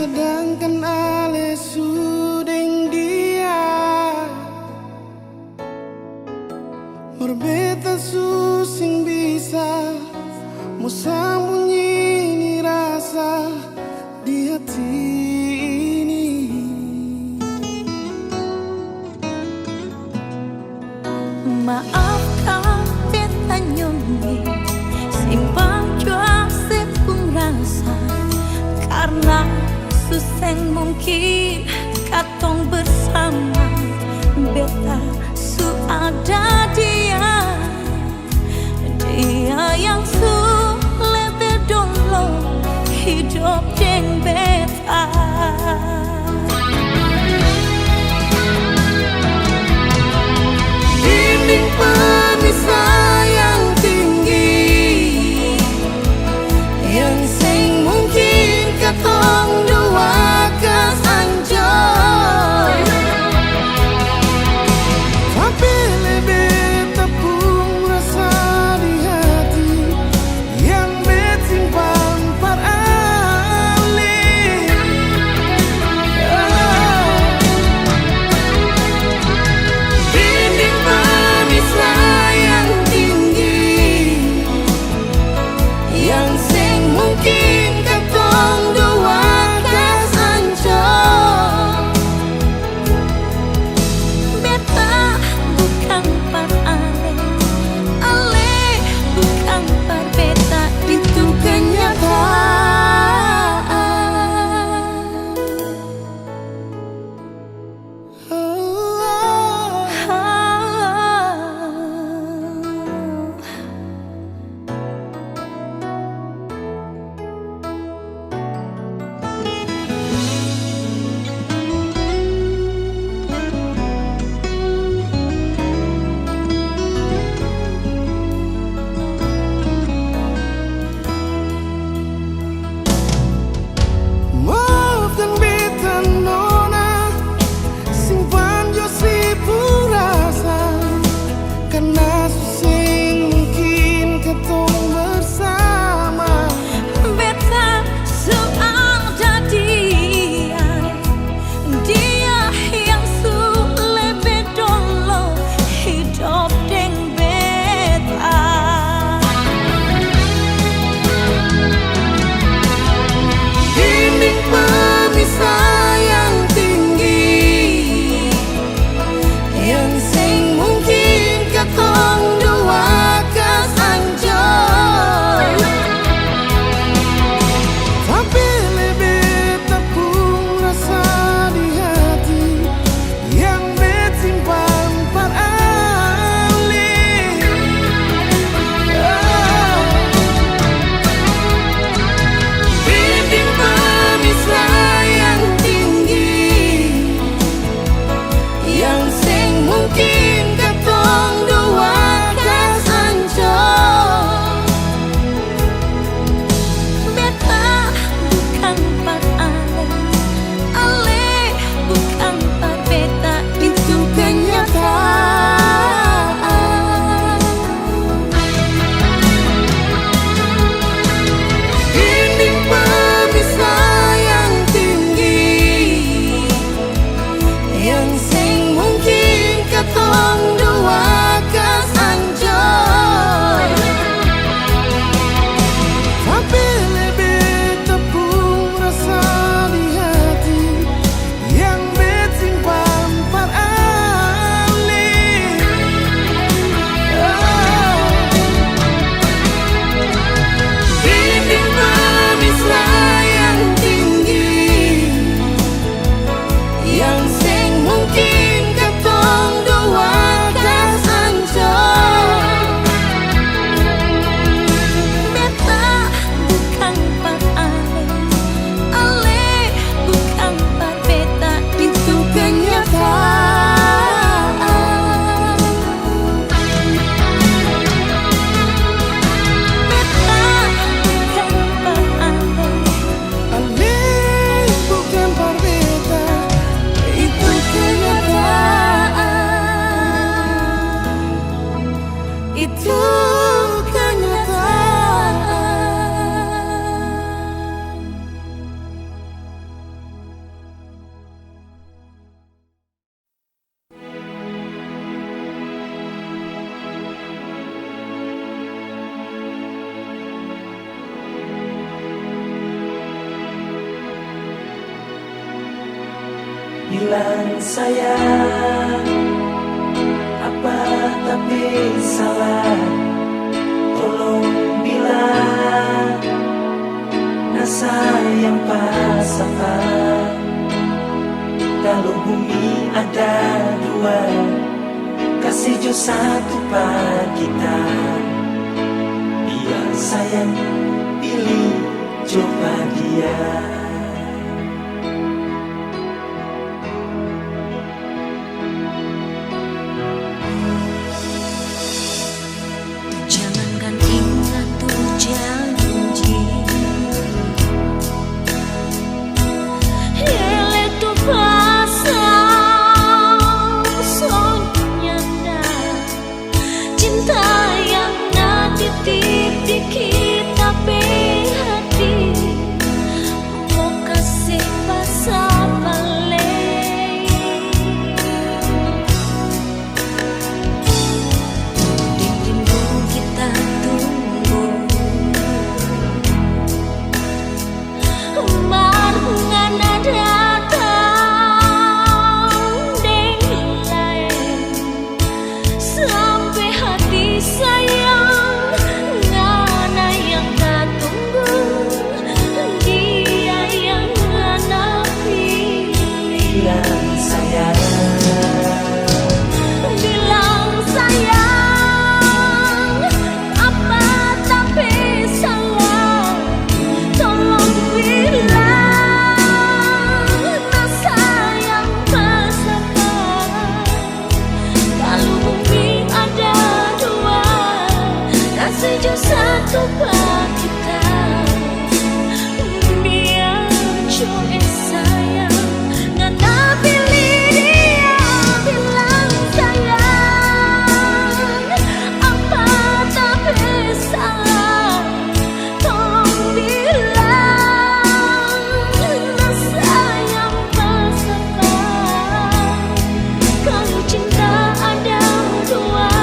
sedangkan ale sudeng dia berbeta susing bisa mau sembunyi ni rasa di hati ini. Maafkan beta nyonyi simpan jua sepung rasa karena suseng mungkin katong bersama beta su ada dia yang su lebih dulu hidup deng beta. Dinding pemisah yang tinggi yang sing mungkin katong dua kesanjor, tapi lebih tepung rasa di hati Bilang sayang, apa tapi salah. Tolong bilang, nah sayang pas apa. Kalau bumi ada dua, kasih jo satu pak kita. Biar sayang pilih coba dia. Jangankan ingat tuh janji, ele tuh pasang sonyanda. Cinta yang nanti titip di kita hati, mau kasih pasal balik. Rindu kita tunggu, barengan datang deng lain. Sampai hati sayang ngana yang tak tunggu, dia yang ngana pilih. Bilang sayang, Bilang sayang, apa tapi salah. Tolong bilang, nah sayang pas apa. Kalau bumi ada dua, kasih jo satu buat kita. Biar jo sayang ngana pilih dia. Bilang sayang, apa tapi salah. Tolong bilang, nah sayang pas apa. Kalau cinta ada dua,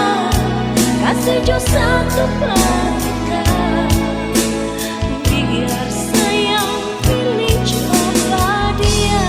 kasih jo satu buat kita. Biar sayang pilih coba dia.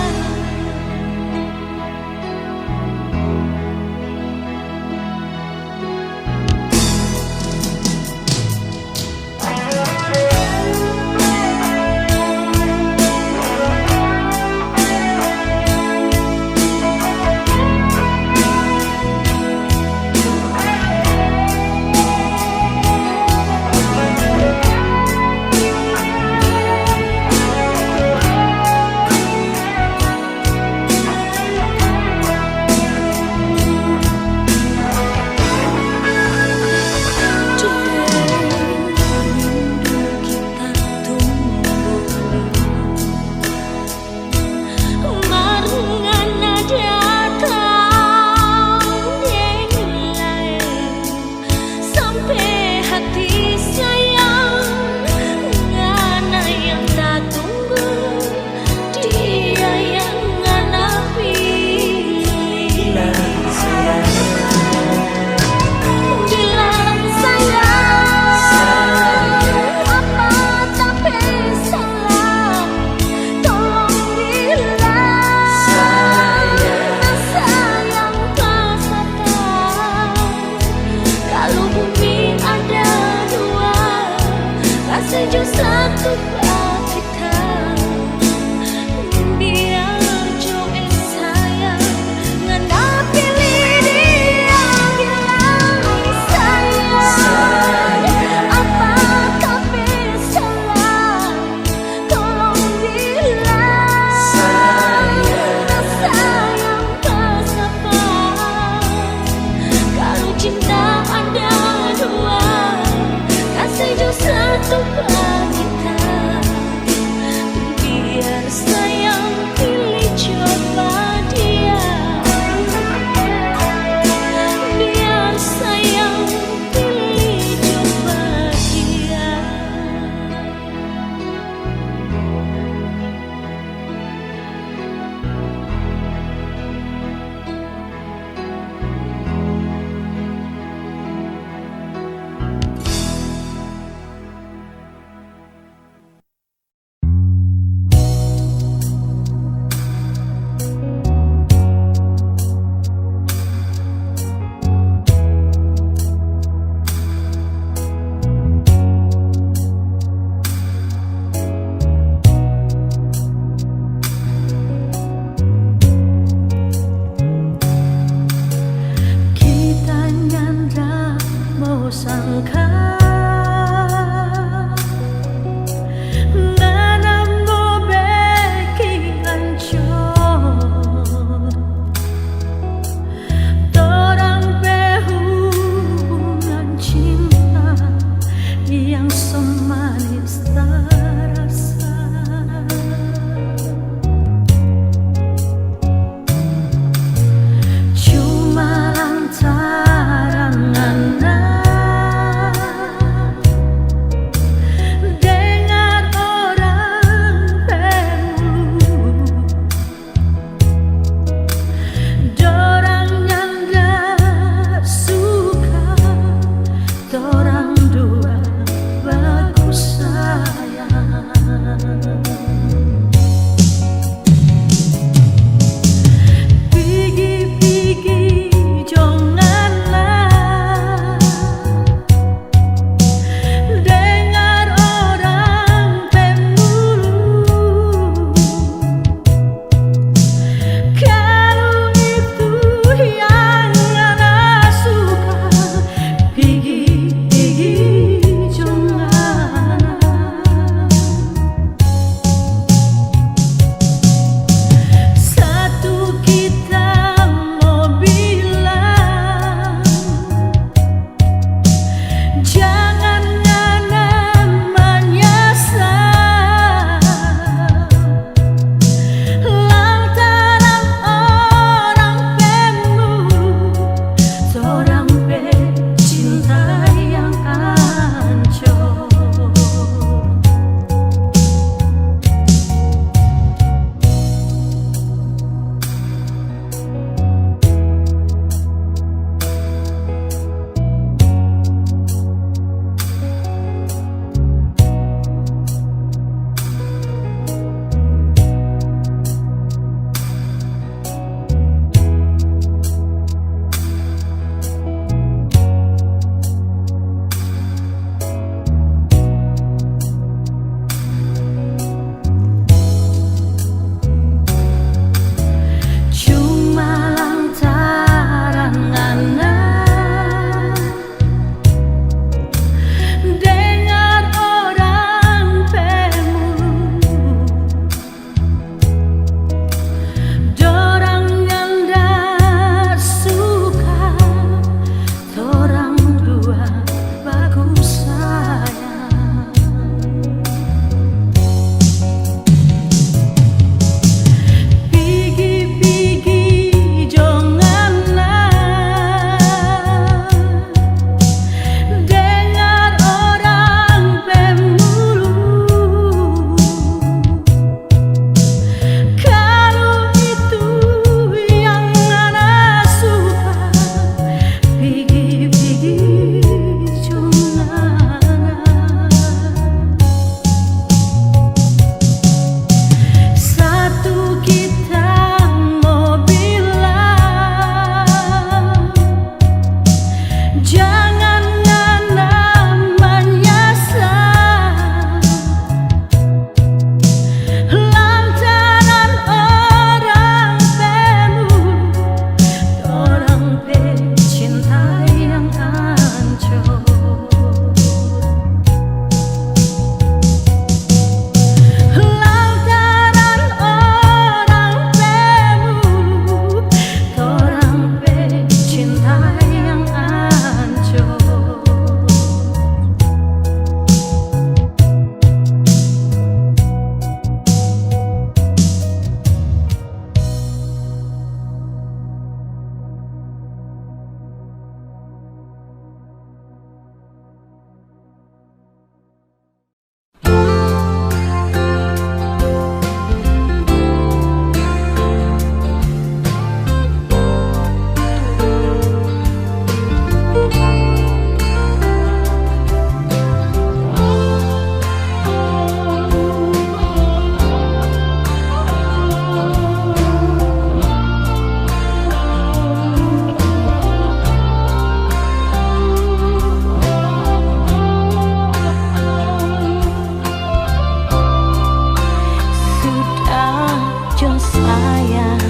jo sayang,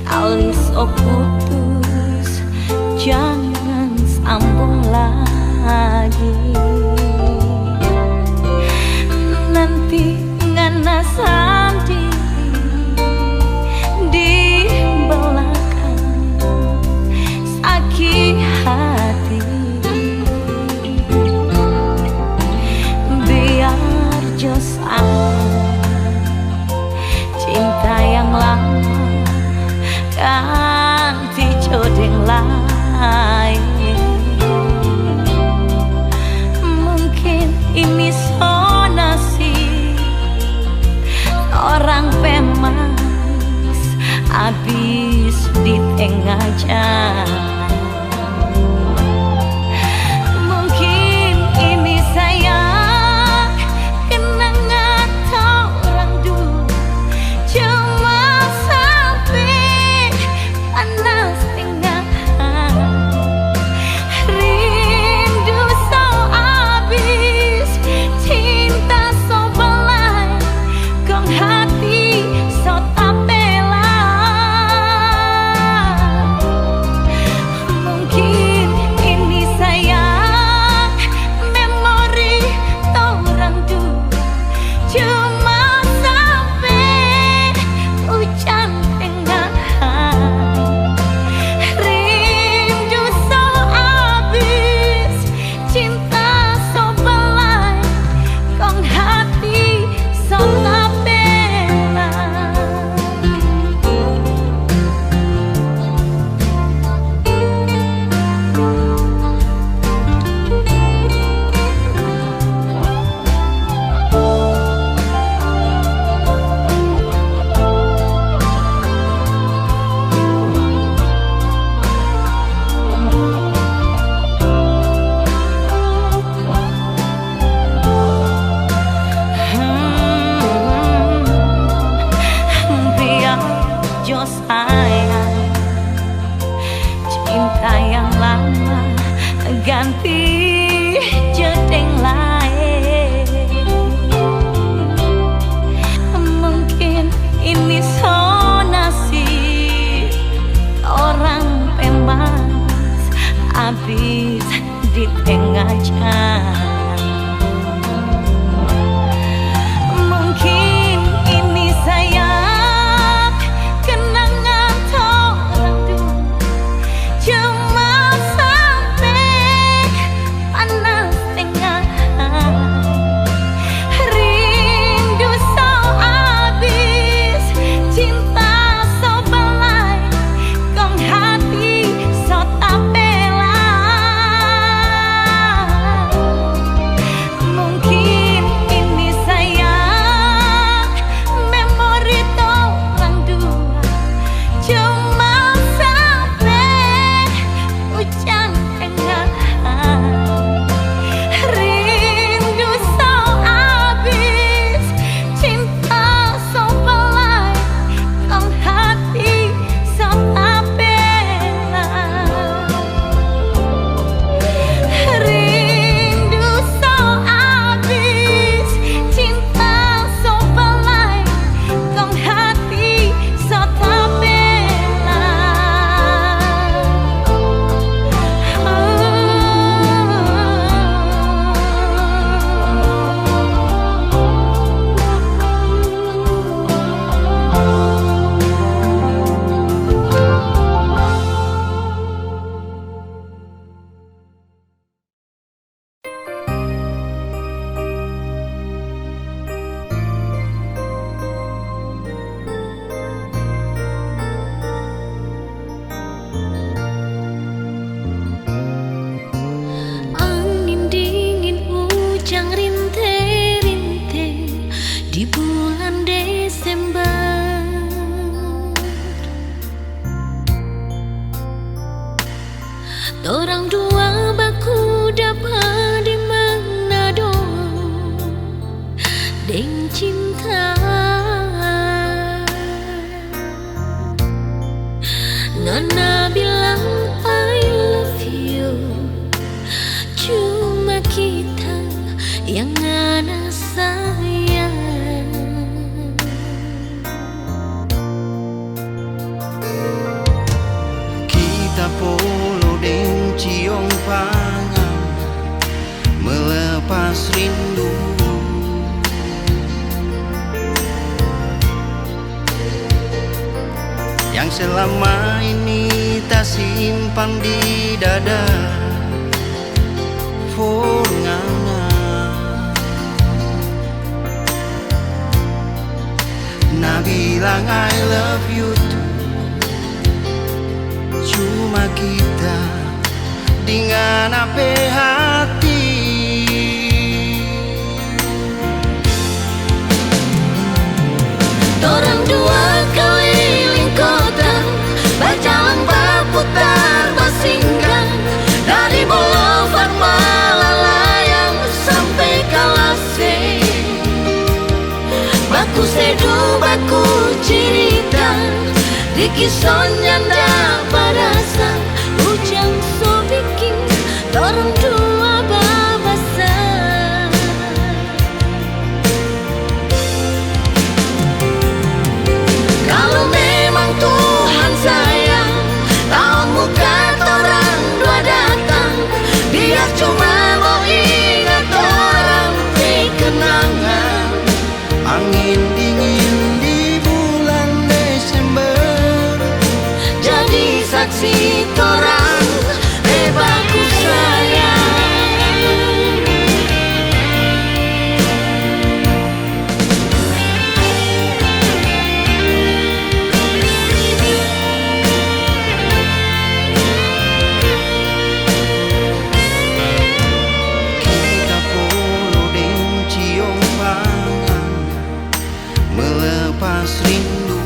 tali so putus, jangan sambung lagi. Nanti ngana sendiri di belakang sakit hati. Biar jo sayang, cinta yang lama ganti jodoh lain. Mungkin ini so nasib orang pemas habis di tengah jalan. Mungkin ini sayang kenangan orang dulu, cuma sampai panas tengah rindu so habis, cinta so belai, kong hati so tak bela. Mungkin ini sayang memori orang dulu, cuma sampai hujan tengah rindu so habis, cinta so belai, kong hati so tak bela. Biar jo sayang, cinta yang lama ganti jodoh lain. Mungkin ini so nasib orang pemas habis di tengah jalan. Mungkin ini sayang kenangan orang dulu, cuma sampai panas tengah rindu so habis, cinta so belai, kong hati so tak bela. Mungkin ini sayang memori orang dua, cuma sampai hujan tengah rindu so habis, cinta so belai, kong hati so tak bela. Rindu so habis, cinta so belai, kong hati so tak bela. Angin dingin, hujan rinte-rinte di bulan Desember. Torang dua baku dapat di Manado deng cinta. Nona bilang I love you, cuma kita yang Nana sayang. yang selama ini tak simpan di dada. Ngana Nah bilang I love you too, cuma kita dengan apa hati. Dorang dua keliling kota, berjalan berputar bersinggang dari Boulevard Malalayang sampai Kalase. Baku seduh, baku cerita, di kisahnya ndak berasa. Ujang so bikin dorang dua babasa. Kalau memang Tuhan sayang, tahun muka orang dua datang, biar cuma mau ingat orang di kenangan. Angin dingin di bulan Desember Jadi saksi torang bebasku sayang. kita puluh deng cium tangan melepas rindu.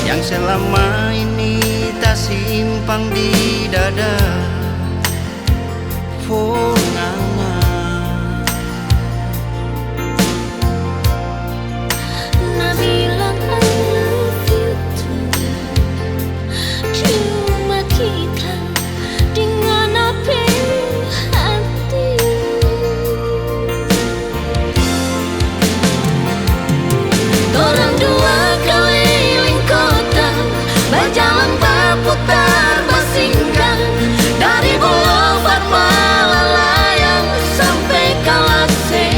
Yang selama ini tak simpan di dada. Ngana Nah bilang I love you too, cuma kita dengan apa hati. Dorang dua keliling kota, berjalan berputar bersinggang dari Boulevard Malalayang sampai Kalase.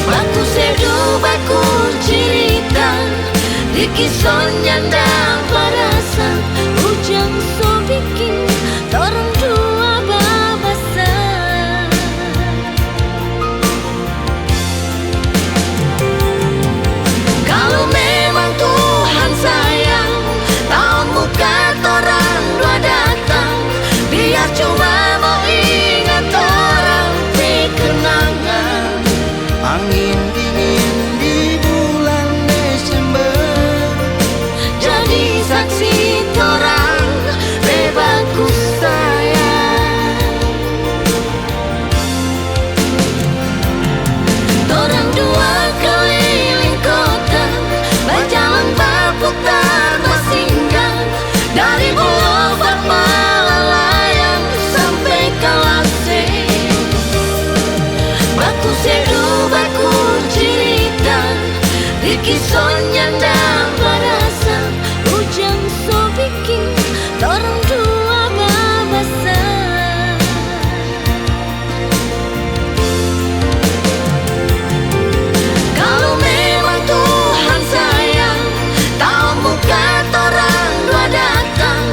Baku seduh, baku cerita, di kisahnya ndak berasa. Ujang so bikin dorang dua babasa. Kalau memang Tuhan sayang, tahun muka orang dua datang, biar cuma mau ingat orang di kenangan. angin dingin di bulan Desember Jadi saksi torang bebasku sayang. Dorang dua keliling kota, berjalan berputar bersinggang dari Boulevard Malalayang sampai Kalase. Baku seduh, baku cerita, di kisahnya ndak berasa. Ujang so bikin dorang dua babasa. Kalau memang Tuhan sayang, tahun muka orang dua datang,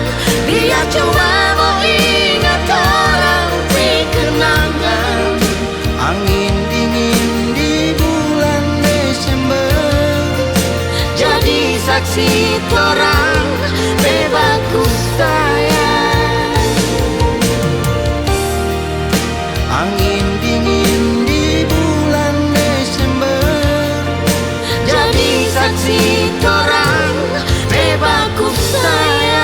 biar cuma mau ingat orang di kenangan. angin dingin di bulan Desember Jadi saksi torang bebasku sayang. angin dingin di bulan Desember Jadi saksi torang bebasku sayang.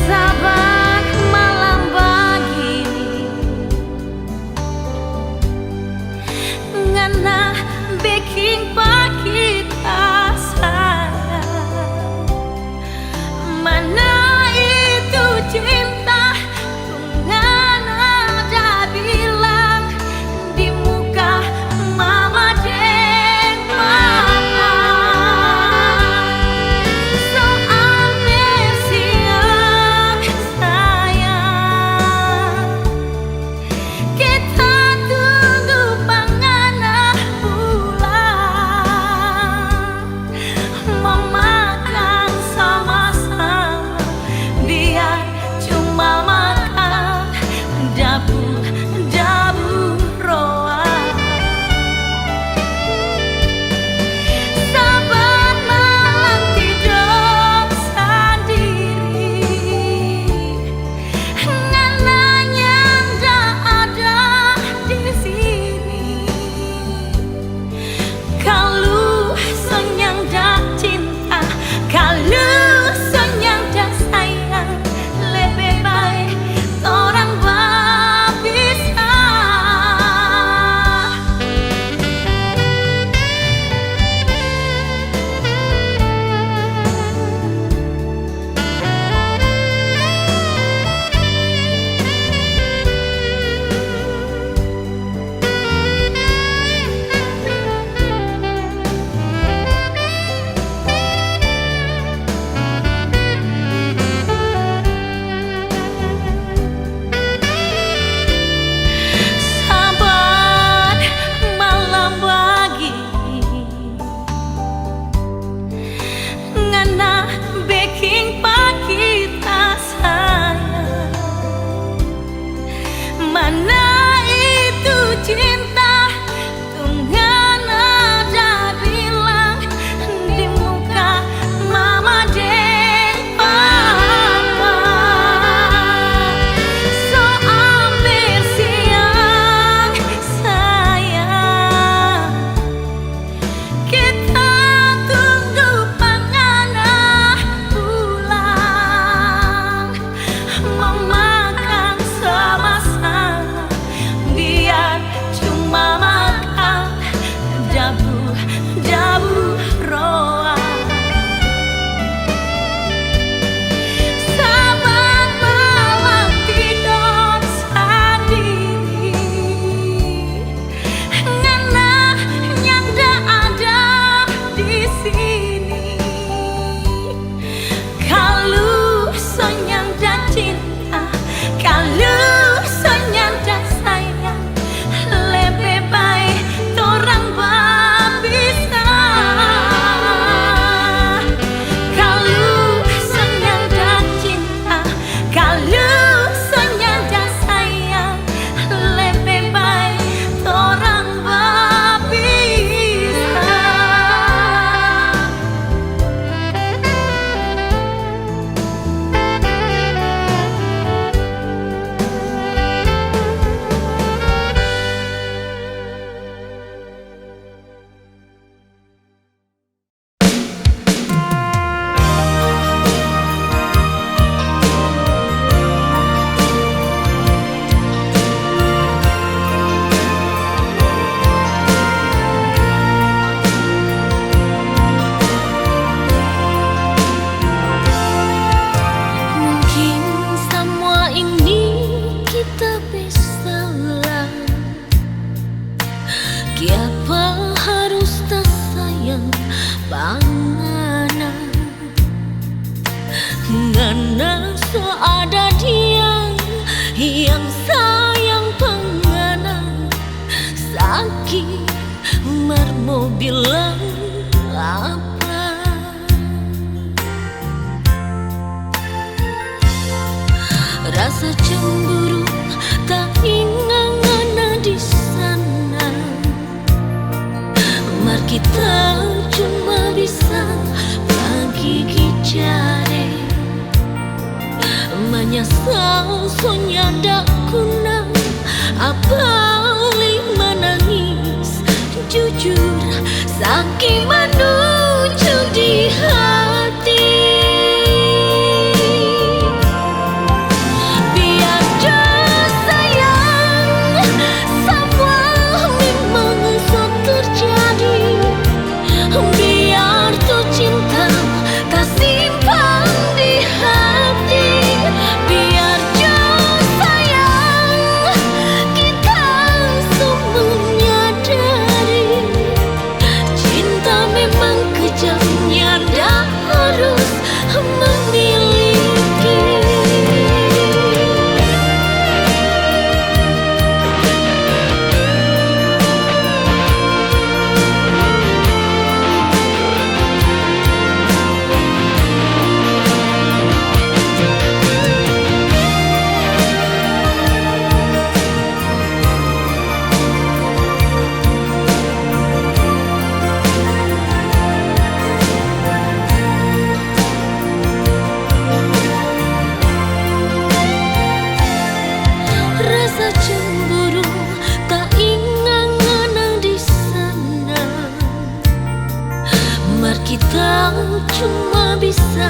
Sabar malam begini ngana bikin kita sayang. Mana itu cinta ngana ada bilang di muka mama dan papa. Soal siang sayang, kita tunggu pangana pulang, memakan sama-sama biar cuma makan dabu-dabu roa. Sabar malam tidur sendiri ngananya ndak ada di sini. Kalau senyang dah cinta, kalau senyang dah sayang, lebih baik orang berpisah. Sabar malam begini ngana bikin kita sayang. Mana itu cinta tunggan ada bilang di muka mama dan papa. Soal siang sayang, kita tunggu pangana pulang, memakan sama-sama biar cuma makan dabu-dabu roa. Sabar malam tidur sendiri ngana nyanda ada di sini. Kalau senyang dan cinta, kalau senyang dan sayang, lebih baik orang berpisah. Kalau senyang dan cinta, kalau senyang dan sayang, lebih baik orang berpisah. Mungkin semua ini kita bisa lah. Kiapa harus tak sayang pangana ngana seada dia yang sayang pangana. Sakit marmo bilang apa? Rasa cemburu tak ingana di sana. Mar kita cuma bisa bagi jari. Menyesal sonya dak guna, apalagi menangis jujur saking menunggu. menuju di hati. Biar jauh sayang, semua memang sok terjadi. Biar tuh cinta tak simpan di hati. Biar jauh sayang, kita semua menyadari cinta memang kejamnya dan harus memiliki. Rasa cemburu tak ingang-angang di sana. Mar kita cuma bisa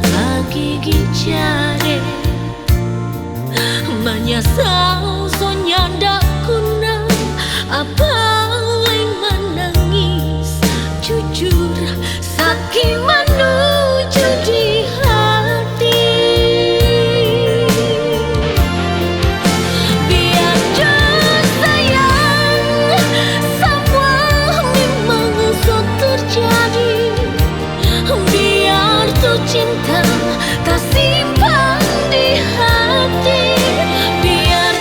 bagi jari. Menyesal sonya ndak guna, apalagi menangis. Jujur saking menuju di hati. Biar jauh sayang, semua memang sok terjadi. Biar tuh cinta tak simpan di hati. Biar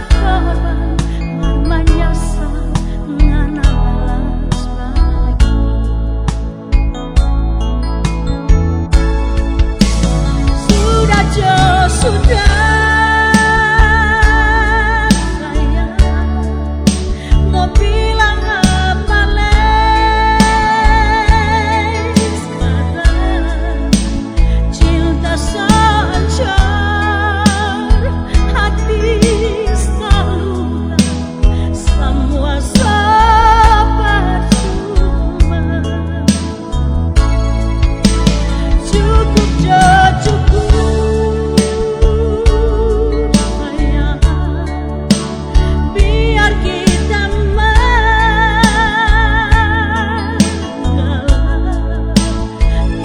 korban armanya ngana balas lagi. Sudah Jo, sudah sayang, mau bilang apa lagi sekarang? Cinta sehancur, hati selalu semua percuma. Cukup Jo, cukup sayang, biar kita mengalah.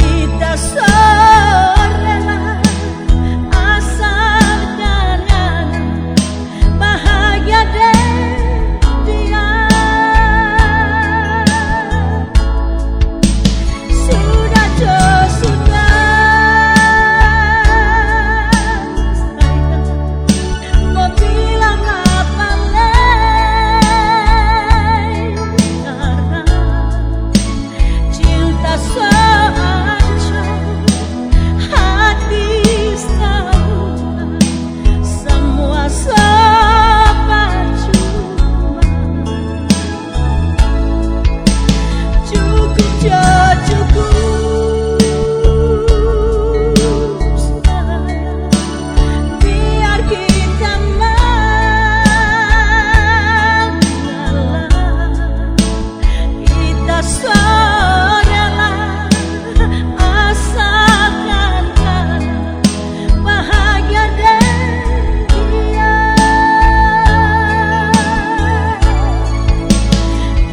Kita serela asalkan bahagia deh dia. Sudah Jo, sudah sayang, mau bilang apa lagi sekarang? Cinta sehancur, hati selalu semua percuma. Cukup Jo, cukup sayang, biar kita mengalah. Kita serela asalkan bahagia deh dia.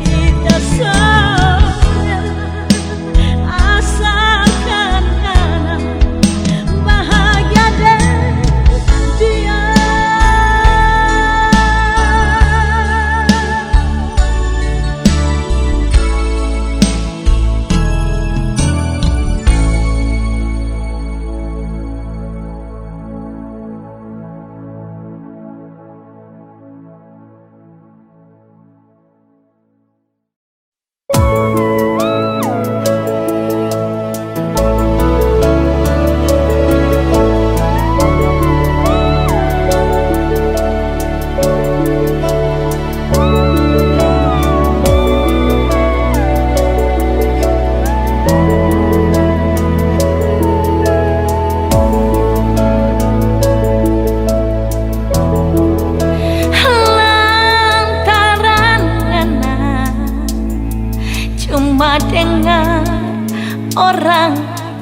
Kita serela asalkan bahagia deh dia. Lantaran ngana cuma dengar orang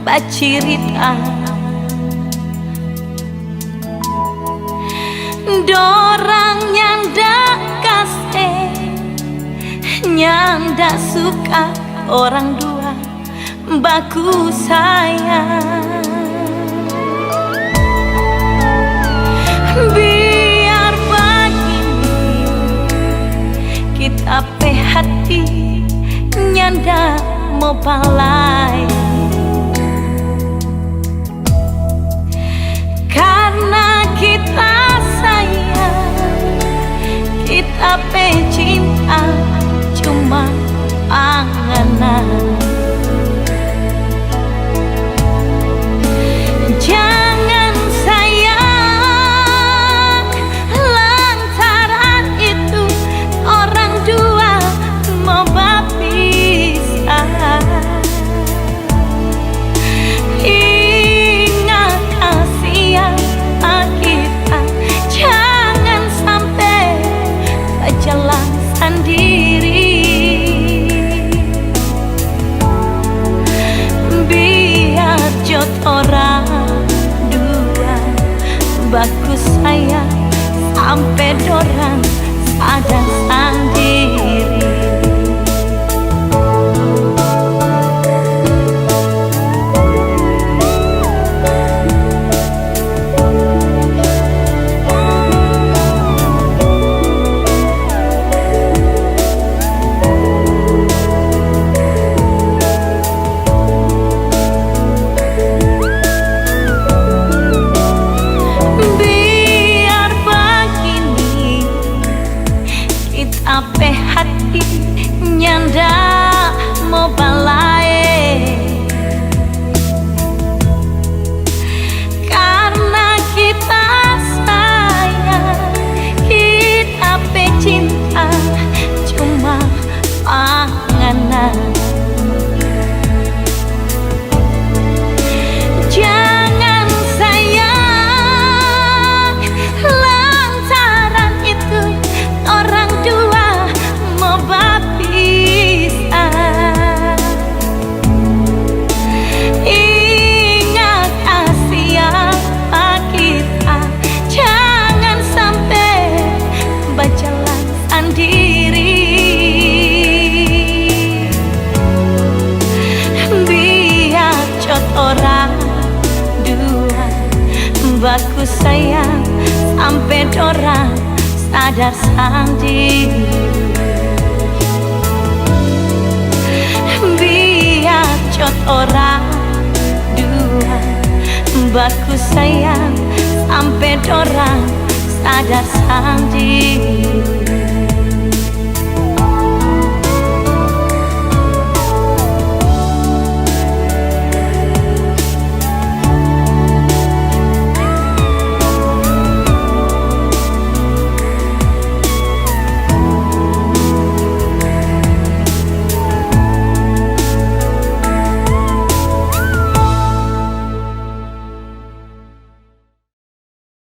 bercerita, dorang nyanda kasih, nyanda suka orang dua baku sayang. Biar begini kita pe hati nyanda mau balai, karena kita sayang, kita pe cinta cuma anganan. Jangan sayang, lantaran itu orang dua mau berpisah. Ingat kasihan kita, jangan sampai berjalan sendiri. Biar jod orang dua bagus sayang sampai dorang sadar sendiri. Biar begini sayang sampai dorang sadar sang diri. Biar jot orang dua baku sayang sampai dorang sadar sang diri.